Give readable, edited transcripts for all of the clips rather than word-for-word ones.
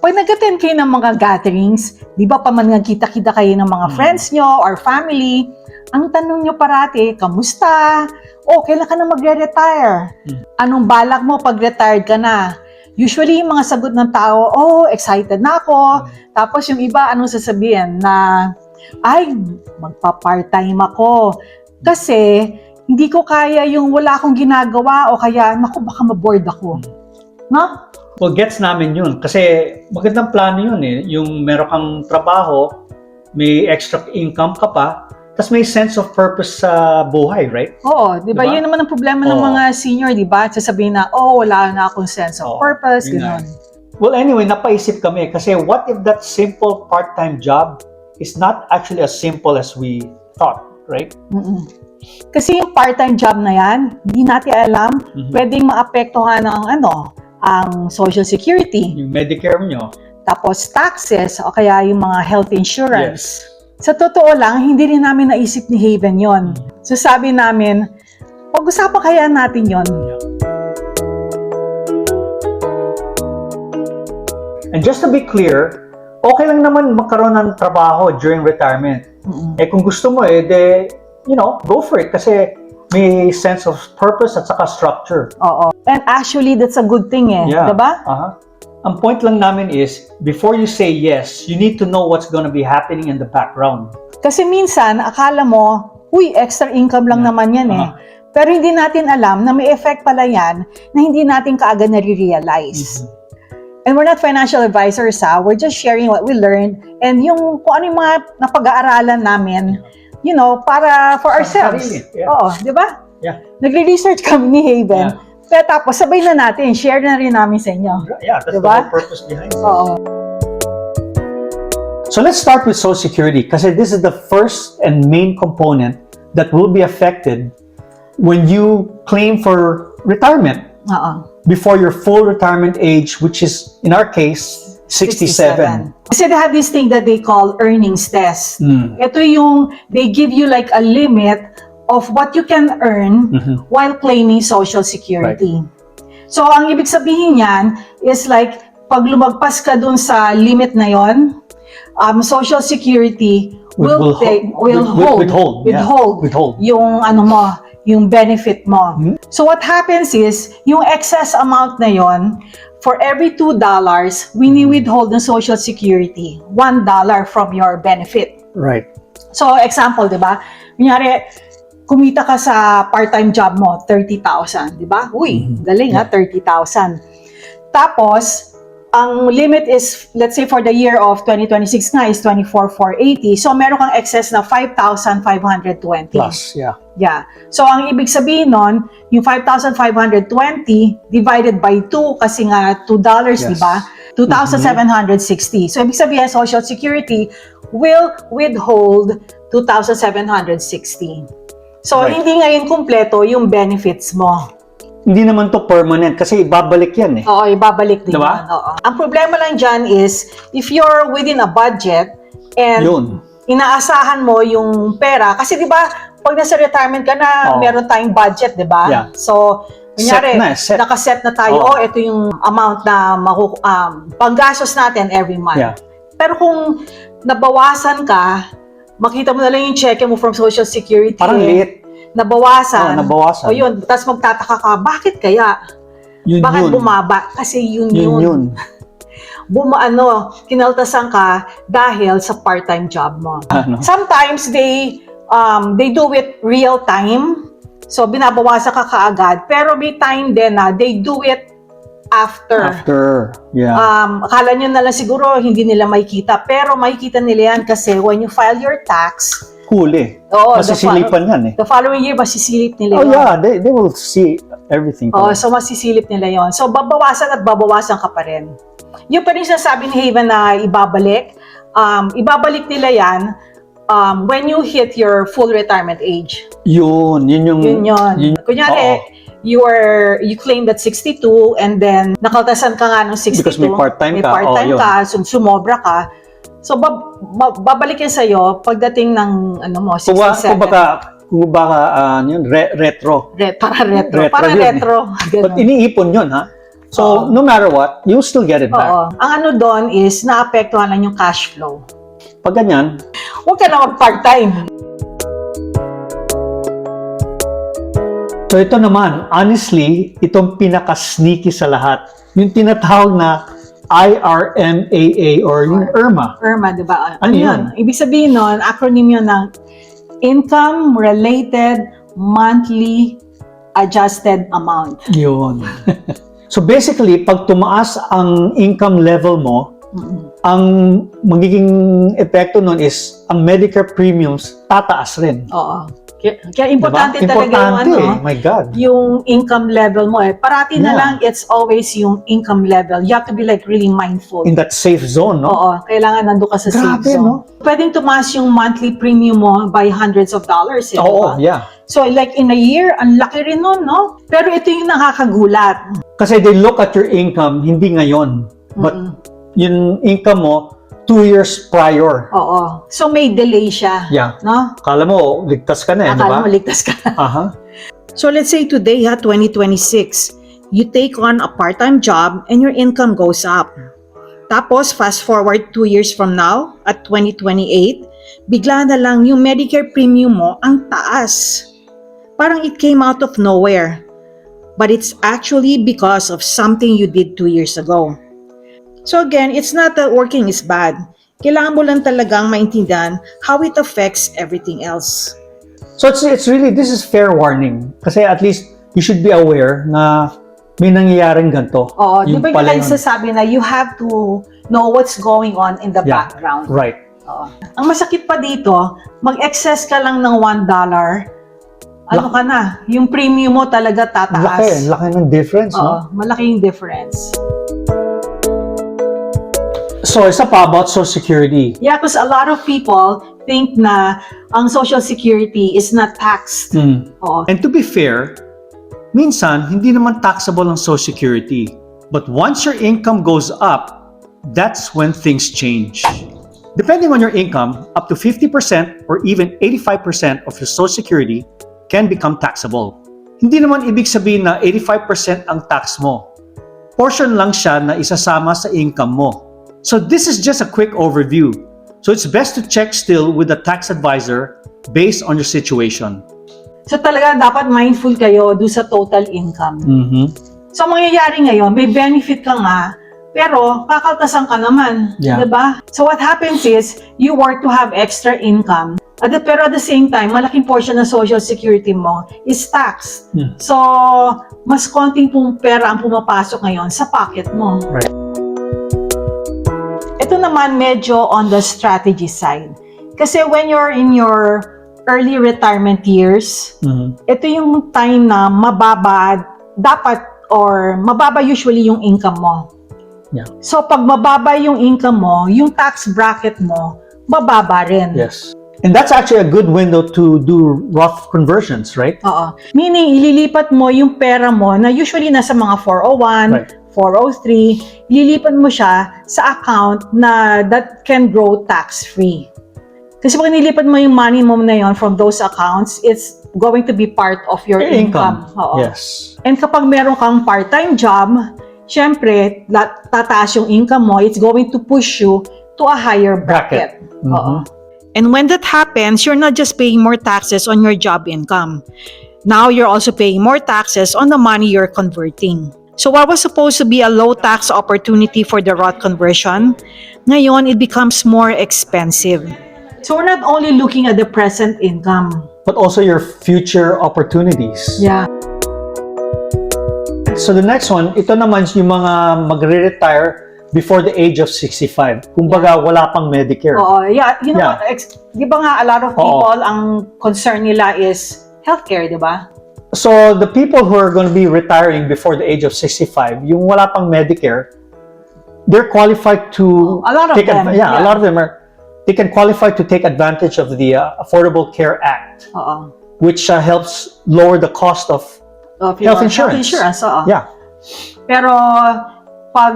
pag nag-attend kayo ng mga gatherings, di ba pa man kita-kita kayo ng mga friends nyo or family, ang tanong nyo parati, kamusta? O, kailan ka na magre-retire? Anong balak mo pag retired ka na? Usually, yung mga sagot ng tao, oh, excited na ako. Tapos yung iba, anong sasabihin? Na, ay, magpa-part-time ako. Kasi, hindi ko kaya yung wala akong ginagawa o kaya, naku, baka ma-bored ako. No? Well, gets namin yun. Kasi magandang plano yun eh. Yung meron kang trabaho, may extra income ka pa, tapos may sense of purpose sa buhay, right? Oo, di ba? Yun naman ang problema ng mga senior, di ba? Sasabihin na, oh, wala na akong sense of purpose, gano'n. Well, anyway, napaisip kami kasi what if that simple part-time job is not actually as simple as we thought, right? Kasi yung part-time job na yan, hindi natin alam, pwedeng maapektuhan ng ang Social Security. Yung Medicare nyo. Tapos taxes o kaya yung mga health insurance. Yes. Sa totoo lang, hindi rin namin naisip ni Haven yon. So sabi namin, pag-usapan kaya natin yon. And just to be clear, okay lang naman magkaroon ng trabaho during retirement. Eh kung gusto mo go for it kasi may sense of purpose at saka structure. Oo. And actually, that's a good thing diba? Ang point lang namin is, before you say yes, you need to know what's gonna be happening in the background. Kasi minsan, akala mo, uy, extra income lang naman yan Pero hindi natin alam na may effect pala yan na hindi natin kaagad nare-realize. And we're not financial advisors, we're just sharing what we learned and yung kung ano yung mga napag-aaralan namin, para for ourselves. Oo, di ba? Yeah. Nagre-research kami ni Haven. Pero tapos, sabay na natin, share na rin namin sa inyo. Yeah, that's diba? the whole purpose behind it. Oo. So let's start with Social Security kasi this is the first and main component that will be affected when you claim for retirement before your full retirement age, which is, in our case, 67. Kasi they have this thing that they call earnings test. Ito yung, they give you like a limit of what you can earn while claiming Social Security. Right. So, ang ibig sabihin yan is like, pag lumagpas ka dun sa limit na yon, Social Security will withhold yung benefit mo. So, what happens is, yung excess amount na yon, for every $2, withhold ng Social Security, $1 from your benefit. Right. So, example, di ba? Kunyari, kumita ka sa part-time job mo, 30,000, di ba? Uy, galing 30,000. Tapos, ang limit is, let's say for the year of 2026 nga is 24,480. So, meron kang excess na 5,520. Plus, yeah. Yeah. So, ang ibig sabihin nun, yung 5,520 divided by 2 kasi nga $2, di ba? 2,760. So, ibig sabihin, Social Security will withhold 2,760. So, hindi ngayon kumpleto yung benefits mo. Hindi naman to permanent kasi ibabalik yan Oo, ibabalik din diba? yan. Oo. Ang problema lang dyan is, if you're within a budget and inaasahan mo yung pera, kasi di ba, pag nasa retirement ka na, meron tayong budget, di ba? Yeah. So, kunyari, nakaset na tayo, ito yung amount na panggastos natin every month. Yeah. Pero kung nabawasan ka, makita mo na lang yung check mo from Social Security. Parang liit. Nabawasan. Nabawasan. O yun, tapos magtataka ka, bakit kaya? Bakit bumaba? Kasi yun. Kinaltasan ka dahil sa part-time job mo. Sometimes they do it real time. So, binabawasan ka kaagad. Pero may time din na they do it after. Yeah. Akala nyo na lang siguro hindi nila makikita. Pero makikita nila yan kasi when you file your tax, huli. Masisilipan yan The following year, masisilip nila yun. Yeah, they will see everything. So masisilip nila yun. So babawasan at babawasan ka pa rin. Yung pa rin sinasabi ni Haven na ibabalik, ibabalik nila yan when you hit your full retirement age. Yun yung... Kunyari, you claimed at 62 and then nakaltasan ka nga ng 62. Because may part-time ka. Sumobra ka. So, babalik yan sa'yo pagdating ng 67. Kung baka retro. Para retro. But iniipon yun, ha? So, no matter what, you'll still get it back. Oo. Ang ano doon is naapektuhan lang yung cash flow. Pag ganyan, Huwag ka na mag-part-time. so ito naman, honestly, itong pinaka-sneaky sa lahat, yung tinatawag na IRMAA or yung IRMA. IRMA, di ba? Ano yun? Ibig sabihin nun, acronym yun ng Income Related Monthly Adjusted Amount. Yun. So basically, pag tumaas ang income level mo, ang magiging epekto nun is ang Medicare premiums tataas rin. Oo. Kaya importante Diba? talaga yung ano, My God. yung income level mo eh. Parati na Yeah. lang, it's always yung income level. You have to be like really mindful. In that safe zone, no? Oo, kailangan nandun ka sa Grabe, safe zone. no? Pwedeng tumaas yung monthly premium mo by hundreds of dollars. Eh, Oo, diba? yeah. So like in a year, ang laki rin nun, no? Pero ito yung nakakagulat. Kasi they look at your income, hindi ngayon. But yung income mo, 2 years prior. Oo. So may delay siya. Yeah. No? Akala mo, ligtas ka na, di Akala ba? mo ligtas ka. Aha. So let's say today, 2026, you take on a part-time job and your income goes up. Tapos, fast forward 2 years from now, at 2028, bigla na lang yung Medicare premium mo ang taas. Parang it came out of nowhere. But it's actually because of something you did 2 years ago. So again, it's not that working is bad. Kailangan mo lang talagang maintindihan how it affects everything else. So it's really, this is fair warning. Kasi at least you should be aware na may nangyayaring ganito. Oo, di Yung ba pala yung yun. sasabi na you have to know what's going on in the Yeah. background. Right. Oo. Ang masakit pa dito, mag-excess ka lang ng $1, ano ka na, yung premium mo talaga tataas. Laki ng difference, Oo, no? malaki yung difference. So, isa pa about Social Security. Yeah, because a lot of people think na ang Social Security is not taxed. Oo. And to be fair, minsan, hindi naman taxable ang Social Security. But once your income goes up, that's when things change. Depending on your income, up to 50% or even 85% of your Social Security can become taxable. Hindi naman ibig sabihin na 85% ang tax mo. Portion lang siya na isasama sa income mo. So this is just a quick overview. So it's best to check still with a tax advisor based on your situation. So talaga dapat mindful kayo do sa total income. So ang mangyayari ngayon, may benefit ka nga, pero kakaltasan ka naman. Yeah. Diba? So what happens is, you work to have extra income, pero at the same time, malaking portion ng Social Security mo is taxed. So, mas konting pera ang pumapasok ngayon sa pocket mo. Right. Ito naman medyo on the strategy side. Kasi when you're in your early retirement years, ito yung time na mababa usually yung income mo. Yeah. So pag mababa yung income mo, yung tax bracket mo, mababa rin. Yes. And that's actually a good window to do Roth conversions, right? Oo. Meaning, ililipat mo yung pera mo na usually nasa mga 401, Right. 403, ililipat mo siya sa account na that can grow tax-free. Kasi pag nilipat mo yung money mo na yon from those accounts, it's going to be part of your income. Oo. Yes. And kapag meron kang part-time job, syempre, tataas yung income mo, it's going to push you to a higher bracket. Oo. And when that happens, you're not just paying more taxes on your job income. Now you're also paying more taxes on the money you're converting. So what was supposed to be a low tax opportunity for the Roth conversion, ngayon it becomes more expensive. So we're not only looking at the present income. But also your future opportunities. Yeah. So the next one, ito naman yung mga magre-retire before the age of 65. Kumbaga, wala pang Medicare. Oo, yeah. You know, Yeah. di ba nga a lot of people, ang concern nila is healthcare, di ba? So the people who are going to be retiring before the age of 65, yung wala pang Medicare, they're qualified to A lot of take them, a lot of them they can qualify to take advantage of the Affordable Care Act, Oo. which helps lower the cost of Your health insurance. Oo. Yeah. Pero pag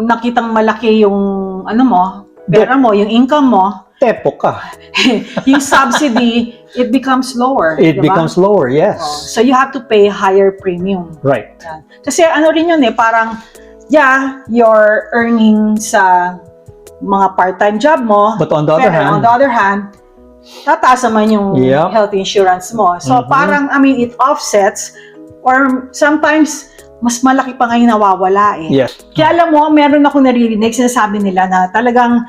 nakitang malaki yung ano mo, pera mo, yung income mo, Tepo ka. yung subsidy, it becomes lower. It diba? becomes lower, yes. So you have to pay higher premium. Right. Yan. Kasi ano rin yun parang yeah, you're earning sa mga part-time job mo. But on the other Pero hand, on the other hand, tataas naman yung Yep. health insurance mo. So, parang, I mean, it offsets or sometimes, mas malaki pa ngayon nawawala eh. yes. Kaya alam mo, meron ako naririnig, sinasabi nila na talagang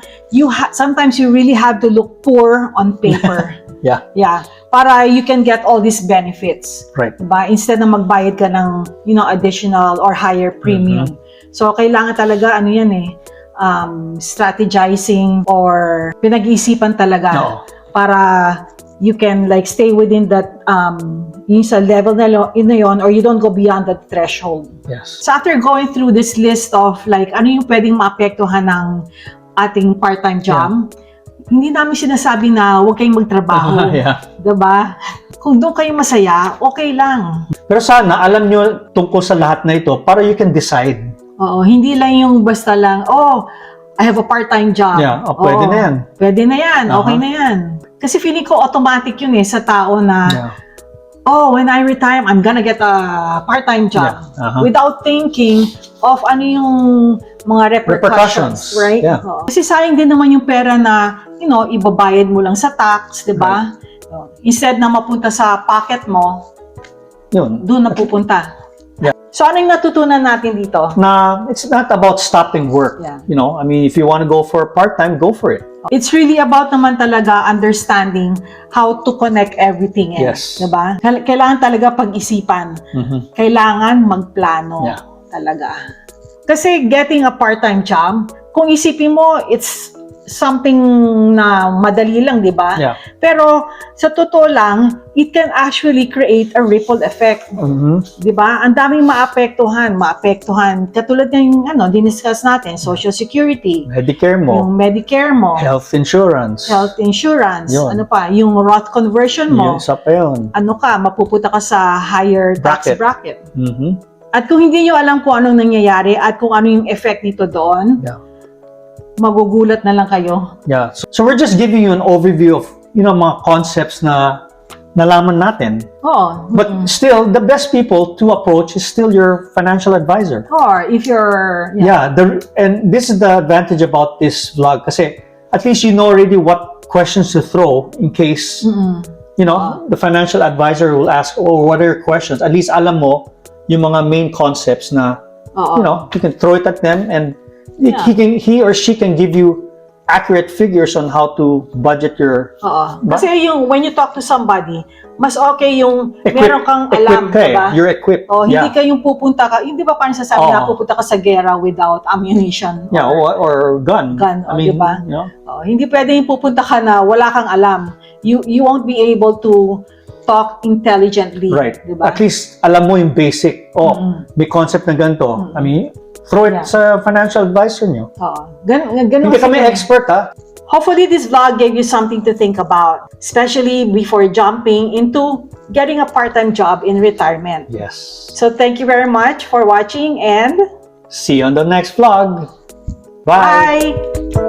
sometimes you really have to look poor on paper. Yeah. Yeah. Para you can get all these benefits. Right. Diba? Instead na magbayad ka ng, additional or higher premium. So, kailangan talaga, strategizing or pinag-iisipan talaga No. para you can like stay within that yung sa level na yon or you don't go beyond that threshold. Yes. So after going through this list of like ano yung pwedeng maapektuhan ng ating part-time job, hindi namin sinasabi na huwag kayong magtrabaho. Yeah. Diba? Kung doon kayo masaya, okay lang. Pero sana alam nyo tungkol sa lahat na ito para you can decide. Oo, hindi lang yung basta lang, I have a part-time job. Yeah, pwede na yan. Pwede na yan, okay na yan. Kasi feeling ko automatic yun sa tao na, when I retire, I'm gonna get a part-time job. Yeah. Without thinking of ano yung mga repercussions. Right? Yeah. Oo. Kasi sayang din naman yung pera na, ibabayad mo lang sa tax, di ba? Instead na mapunta sa pocket mo, Yun. doon na pupunta. Yeah. So ano yung natutunan natin dito? Na it's not about stopping work. Yeah. I mean, if you want to go for part-time, go for it. It's really about naman talaga understanding how to connect everything. Yes. Diba? Kailangan talaga pag-isipan. Kailangan magplano. Yeah. Talaga. Kasi getting a part-time job, kung isipin mo, it's something na madali lang, di ba? Yeah. Pero sa totoo lang, it can actually create a ripple effect. Di ba? Ang daming maapektuhan. Katulad ng diniscuss natin, Social Security, Medicare mo, yung Medicare mo, health insurance. Yun. Yun. Ano pa, yung Roth conversion mo, Yun, isa pa yun. mapupunta ka sa higher tax bracket. Mhm. At kung hindi nyo alam kung anong nangyayari at kung ano yung effect nito doon, Yeah. magugulat na lang kayo. Yeah. So we're just giving you an overview of, mga concepts na nalaman natin. Oo. But still, the best people to approach is still your financial advisor. Or if you're... And this is the advantage about this vlog kasi at least you know already what questions to throw in case, the financial advisor will ask, what are your questions? At least alam mo yung mga main concepts na, you can throw it at them and he or she can give you accurate figures on how to budget your... Kasi when you talk to somebody, mas okay yung meron kang alam, diba? You're equipped. Hindi ka yung pupunta ka, hindi ba parang sasabi na pupunta ka sa gera without ammunition? Yeah, or gun. Diba? Hindi pwede yung pupunta ka na wala kang alam. You won't be able to talk intelligently. Right. Diba? At least alam mo yung basic. May concept na ganito. I mean, throw it sa financial advisor nyo. Ganun Hindi kami expert, ha? Hopefully, this vlog gave you something to think about, especially before jumping into getting a part-time job in retirement. Yes. So, thank you very much for watching and See you on the next vlog. Bye. bye!